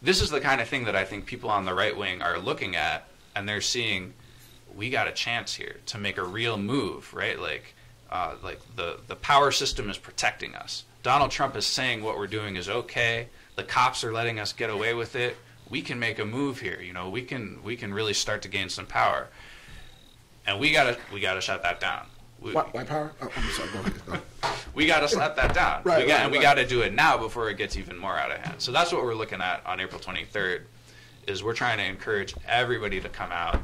this is the kind of thing that I think people on the right wing are looking at, and they're seeing, we got a chance here to make a real move, right? Like the power system is protecting us. Donald Trump is saying what we're doing is okay. The cops are letting us get away with it. We can make a move here. You know, we can really start to gain some power. And we gotta shut that down. Why power? Oh, I'm sorry. Go ahead. We gotta slap that down. We gotta do it now before it gets even more out of hand. So that's what we're looking at on April 23rd. Is we're trying to encourage everybody to come out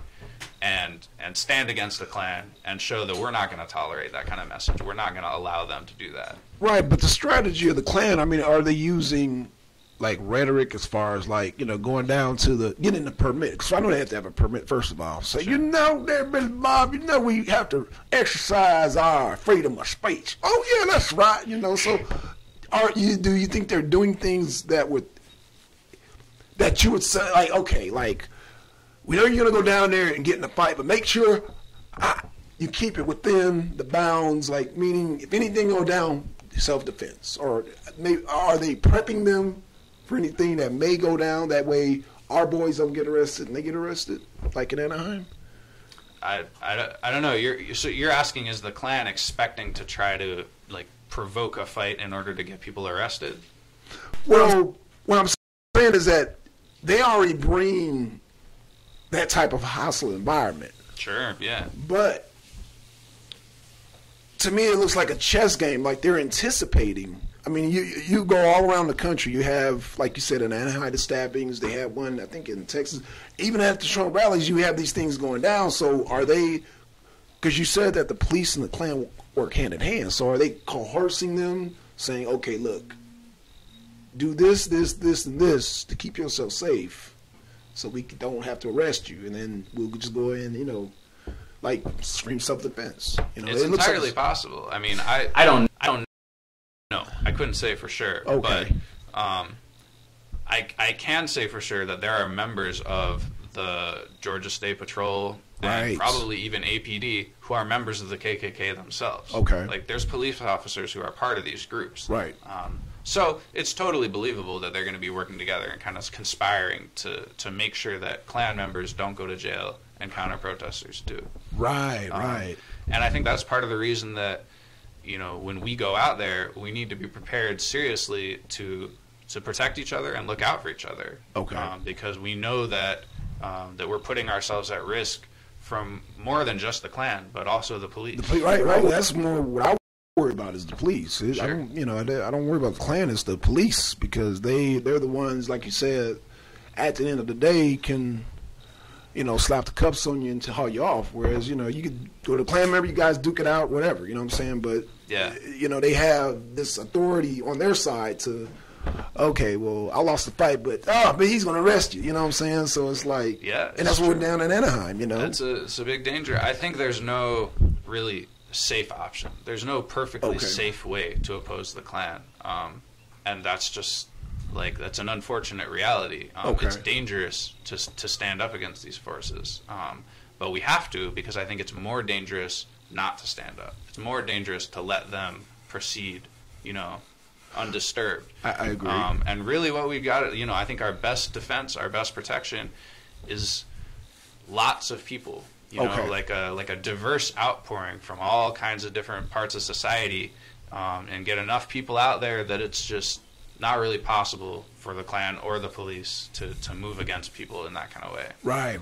and stand against the Klan and show that we're not going to tolerate that kind of message. We're not going to allow them to do that. Right, but the strategy of the Klan, I mean, are they using like rhetoric as far as like, you know, going down to getting the permit? Because I know they have to have a permit first of all. So, you know, there, Mr. Bob, you know, we have to exercise our freedom of speech. Oh yeah, that's right. You know, so do you think they're doing things that you would say, like, okay, like, we know you're going to go down there and get in a fight, but make sure you keep it within the bounds, like, meaning if anything go down, self-defense. Or are they prepping them for anything that may go down? That way our boys don't get arrested and they get arrested, like in Anaheim? I don't know. You're asking, is the Klan expecting to try to, like, provoke a fight in order to get people arrested? Well, what I'm saying is that they already bring that type of hostile environment. Sure, yeah. But to me, it looks like a chess game. Like they're anticipating. I mean, you go all around the country. You have, like you said, in Anaheim, the stabbings. They had one, I think, in Texas. Even at the Trump rallies, you have these things going down. So are they? Because you said that the police and the Klan work hand in hand. So are they coercing them, saying, "Okay, look, do this, this, this, and this to keep yourself safe, so we don't have to arrest you, and then we'll just go in, you know, like scream self-defense." You know, it's entirely possible. I mean, I don't know. I couldn't say for sure. Okay. But I can say for sure that there are members of the Georgia State Patrol and probably even APD who are members of the KKK themselves. Okay. Like there's police officers who are part of these groups. Right. So it's totally believable that they're going to be working together and kind of conspiring to make sure that Klan members don't go to jail and counter-protesters do. Right, right. And I think that's part of the reason that, you know, when we go out there, we need to be prepared seriously to to protect each other and look out for each other. Okay. Because we know that that we're putting ourselves at risk from more than just the Klan, but also the police. Right. That's more what I worry about is the police. Sure. I don't worry about the Klan. It's the police, because they're the ones, like you said, at the end of the day can, slap the cuffs on you and haul you off. Whereas, you could go to the Klan member, you guys duke it out, whatever. You know what I'm saying? But they have this authority on their side to, okay, well, I lost the fight, but he's going to arrest you. You know what I'm saying? So it's like, and that's what we're down in Anaheim. It's a big danger. I think there's no really safe option. There's no perfectly safe way to oppose the Klan, and that's just that's an unfortunate reality. It's dangerous to stand up against these forces, but we have to, because I think it's more dangerous not to stand up. It's more dangerous to let them proceed, undisturbed. I agree. And really what we've got, I think our best defense, our best protection is lots of people, like a diverse outpouring from all kinds of different parts of society, and get enough people out there that it's just not really possible for the Klan or the police to move against people in that kind of way. Right.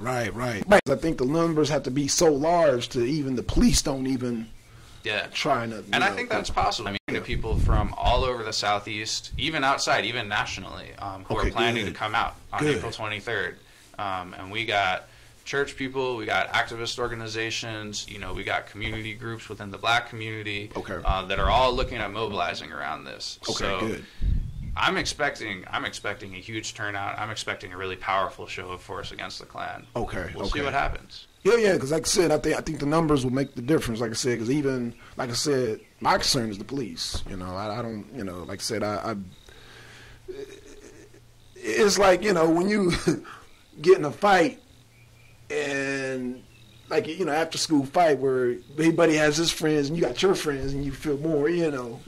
I think the numbers have to be so large to even the police don't even trying to. And I think that's possible. I mean, people from all over the Southeast, even outside, even nationally, who are planning to come out on April 23rd. And we got church people, we got activist organizations, we got community groups within the black community that are all looking at mobilizing around this. Good. I'm expecting a huge turnout. I'm expecting a really powerful show of force against the Klan. We'll see what happens. Yeah, because like I said, I think the numbers will make the difference. Like I said, because even like I said, my concern is the police. I don't. Like I said, I it's like when you get in a fight and after school fight where everybody has his friends and you got your friends and you feel more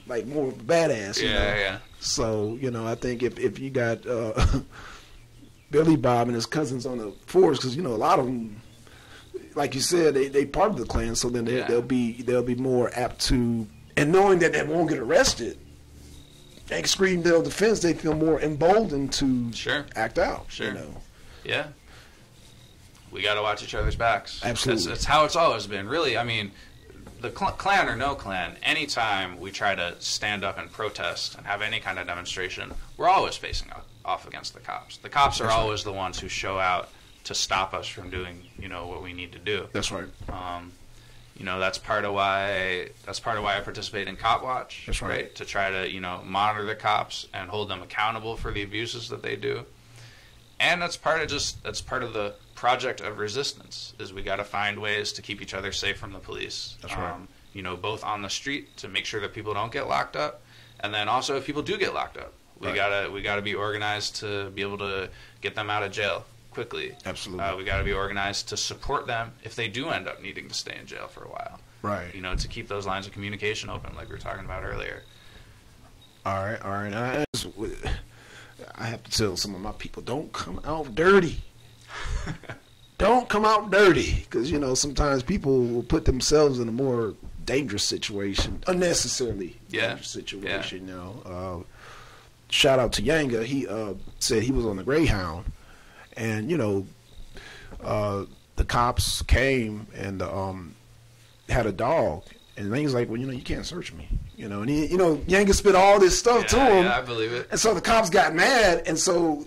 like more of a badass. Yeah. So I think if you got Billy Bob and his cousins on the force, because a lot of them, like you said, they part of the Klan, so then they'll be more apt to, and knowing that they won't get arrested, they scream their defense, they feel more emboldened to act out. Yeah. We got to watch each other's backs. Absolutely. That's how it's always been. Really, I mean, the Klan or no Klan, anytime we try to stand up and protest and have any kind of demonstration, we're always facing off against the cops. The cops are always the ones who show out to stop us from doing, what we need to do. That's right. That's part of why I participate in Cop Watch. That's right. To try to, monitor the cops and hold them accountable for the abuses that they do. And that's part of the project of resistance, is we got to find ways to keep each other safe from the police. That's right. Both on the street to make sure that people don't get locked up, and then also if people do get locked up, we gotta be organized to be able to get them out of jail quickly. Absolutely. We got to be organized to support them if they do end up needing to stay in jail for a while. Right. To keep those lines of communication open, like we were talking about earlier. All right. I have to tell some of my people, don't come out dirty. Don't come out dirty, because sometimes people will put themselves in a more dangerous situation, unnecessarily dangerous situation. Shout out to Yanga. He said he was on the Greyhound, and the cops came and had a dog, and then he's like, well, you can't search me, and he, Yanga spit all this stuff to him. Yeah, I believe it. And so the cops got mad, and so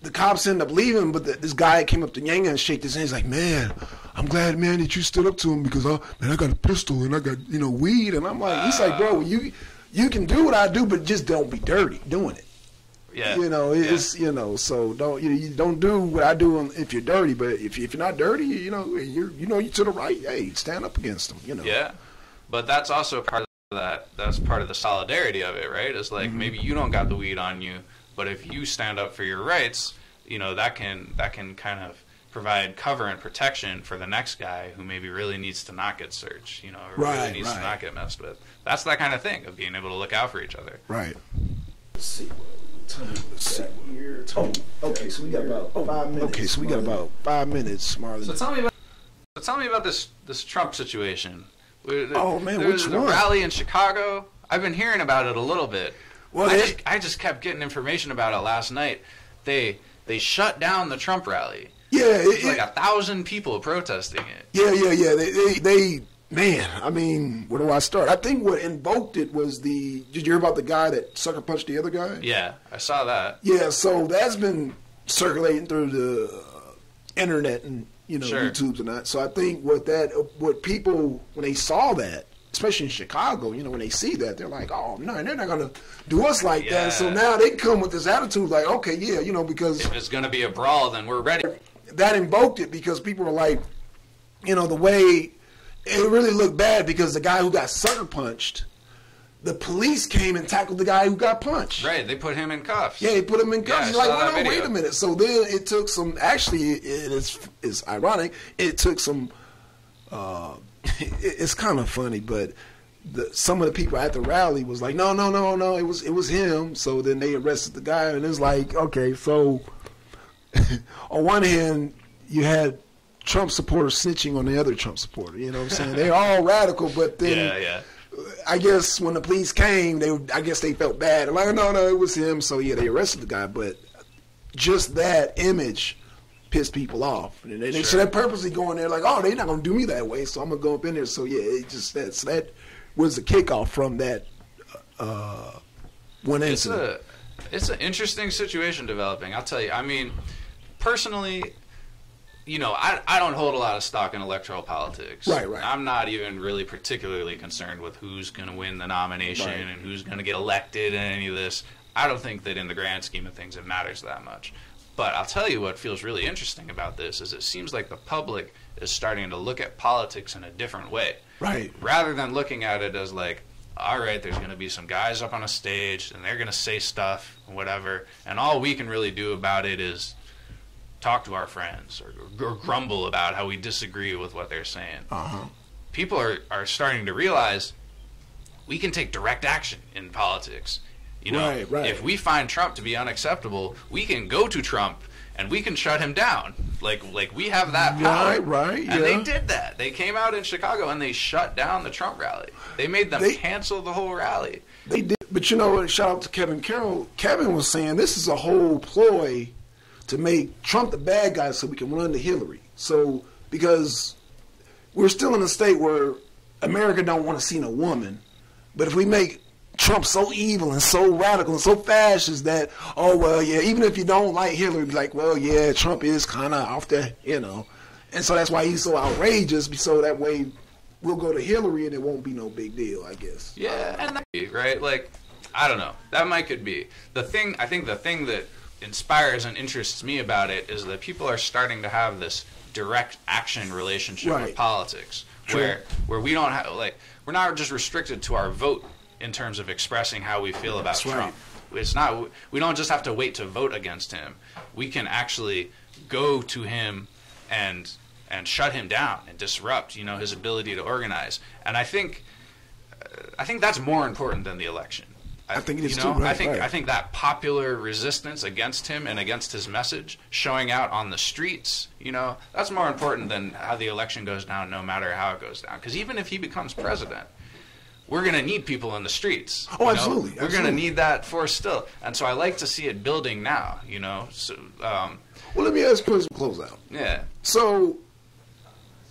the cops ended up leaving, but this guy came up to Yanga and shake his hand. He's like, man, I'm glad, man, that you stood up to him, because I got a pistol and I got, weed. And I'm like, he's like, bro, you can do what I do, but just don't be dirty doing it. Yeah. It's, so you don't do what I do if you're dirty, but if you're not dirty, you're to the right, hey, stand up against them, Yeah. But that's also part of that. That's part of the solidarity of it, right? It's like, maybe you don't got the weed on you, but if you stand up for your rights, that can kind of provide cover and protection for the next guy who maybe really needs to not get searched, or really needs to not get messed with. That's that kind of thing of being able to look out for each other. Right. Let's see what time is here. Okay, so we got about 5 minutes. Okay, so we got about 5 minutes, Marlon. So tell me about this Trump situation. Man, There's which a one? rally in Chicago. I've been hearing about it a little bit. Well, I just kept getting information about it last night. They shut down the Trump rally. Yeah, It's like 1,000 people protesting it. Yeah. They man, I mean, where do I start? I think what invoked it was did you hear about the guy that sucker punched the other guy? Yeah, I saw that. Yeah, so that's been circulating through the internet and, Sure. YouTubes and that. So I think what people, when they saw that, especially in Chicago, when they see that, they're like, oh, no, they're not going to do us like that. So now they come with this attitude like, okay, yeah, because if it's going to be a brawl, then we're ready. That invoked it because people were like, the way it really looked bad because the guy who got sucker punched, the police came and tackled the guy who got punched. Right, they put him in cuffs. Yeah, they put him in cuffs. Yeah, He's like, well, no, wait a minute. So then it took some, actually, it's ironic, it took some, it's kind of funny, but some of the people at the rally was like, no, it was him. So then they arrested the guy, and it's like, okay, so on one hand, you had Trump supporters snitching on the other Trump supporter. You know what I'm saying? They're all radical, but then I guess when the police came, I guess they felt bad. They're like, no, it was him. So yeah, they arrested the guy. But just that image pissed people off, and they should have purposely going there like, oh, they're not gonna do me that way, so I'm gonna go up in there. So yeah, that was the kickoff from that one incident. It's an interesting situation developing. I'll tell you. I mean, personally, I don't hold a lot of stock in electoral politics. Right. I'm not even really particularly concerned with who's going to win the nomination and who's going to get elected and any of this. I don't think that in the grand scheme of things it matters that much. But I'll tell you what feels really interesting about this is it seems like the public is starting to look at politics in a different way. Right. Rather than looking at it as like, all right, there's going to be some guys up on a stage and they're going to say stuff and whatever, and all we can really do about it is talk to our friends or grumble about how we disagree with what they're saying. People are starting to realize we can take direct action in politics. Right. If we find Trump to be unacceptable, we can go to Trump and we can shut him down. Like we have that power. Right. And they did that. They came out in Chicago and they shut down the Trump rally. They made them cancel the whole rally. They did. But shout out to Kevin Carroll. Kevin was saying this is a whole ploy to make Trump the bad guy so we can run to Hillary. So, because we're still in a state where America don't want to see no woman, but if we make Trump so evil and so radical and so fascist that, oh, well, yeah, even if you don't like Hillary, be like, well, yeah, Trump is kind of off there, And so that's why he's so outrageous, so that way we'll go to Hillary and it won't be no big deal, I guess. Yeah, and right? Like, I don't know. That could be. I think the thing that inspires and interests me about it is that people are starting to have this direct action relationship with politics, where we don't have we're not just restricted to our vote in terms of expressing how we feel about Trump. It's not. We don't just have to wait to vote against him. We can actually go to him and shut him down and disrupt, his ability to organize. And I think that's more important than the election. I think it is too. Right, I think that popular resistance against him and against his message showing out on the streets, that's more important than how the election goes down, no matter how it goes down. Because even if he becomes president, we're going to need people in the streets. Oh, absolutely. We're going to need that force still. And so I like to see it building now, So, well, let me ask you a close out. Yeah. So,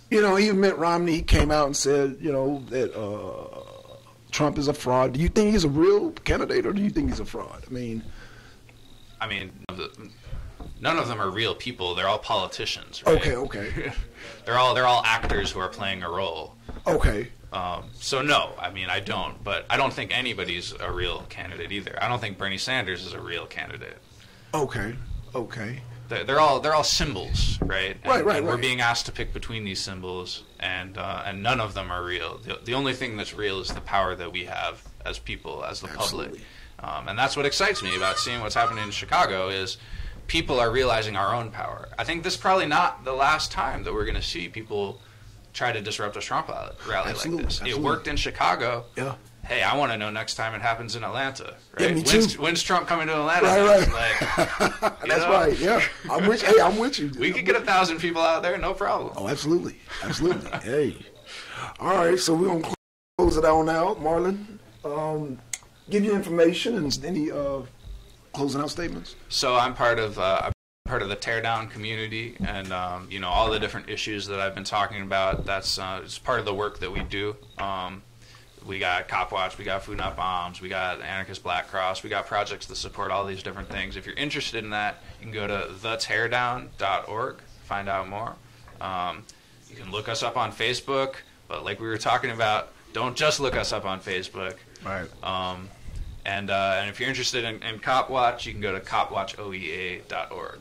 even Mitt Romney came out and said, that Trump is a fraud. Do you think he's a real candidate, or do you think he's a fraud? I mean, none of them are real people. They're all politicians. Right? Okay. they're all actors who are playing a role. Okay. So no, I don't. But I don't think anybody's a real candidate either. I don't think Bernie Sanders is a real candidate. Okay. They're all symbols, right? And we're right. being asked to pick between these symbols, and none of them are real. The only thing that's real is the power that we have as people, as the public, and that's what excites me about seeing what's happening in Chicago is people are realizing our own power. I think this is probably not the last time that we're going to see people try to disrupt a Trump rally like this. It worked in Chicago. Yeah. Hey, I want to know next time it happens in Atlanta. Right? Yeah, me too. When's Trump coming to Atlanta? Right. That's right. Yeah, I'm with you. We could get 1,000 people out there, no problem. Oh, absolutely. Hey, all right. So we're gonna close it on out, Marlon. give you information and any closing out statements? So I'm part of the teardown community, and you know, all the different issues that I've been talking about. That's it's part of the work that we do. We got Cop Watch, we got Food Not Bombs, we got Anarchist Black Cross, we got projects that support all these different things. If you're interested in that, you can go to theteardown.org, find out more. You can look us up on Facebook, but like we were talking about, don't just look us up on Facebook. Right. And if you're interested in Cop Watch, you can go to copwatchoea.org.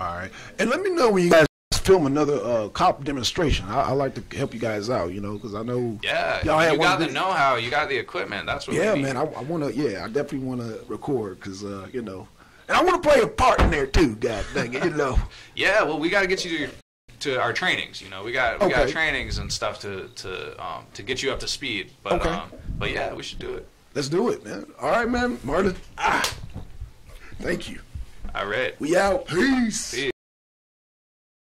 All right. And let me know when you guys film another cop demonstration. I like to help you guys out, you know, because I know y'all had you got the know-how, you got the equipment. That's what we need. Man, I want to. Yeah, I definitely want to record because you know, and I want to play a part in there too. God dang it, you know. Yeah, well, we got to get you to our trainings. You know, we got trainings and stuff to get you up to speed. But but yeah, we should do it. Let's do it, man. All right, man, Martin. Thank you. All right. We out. Peace.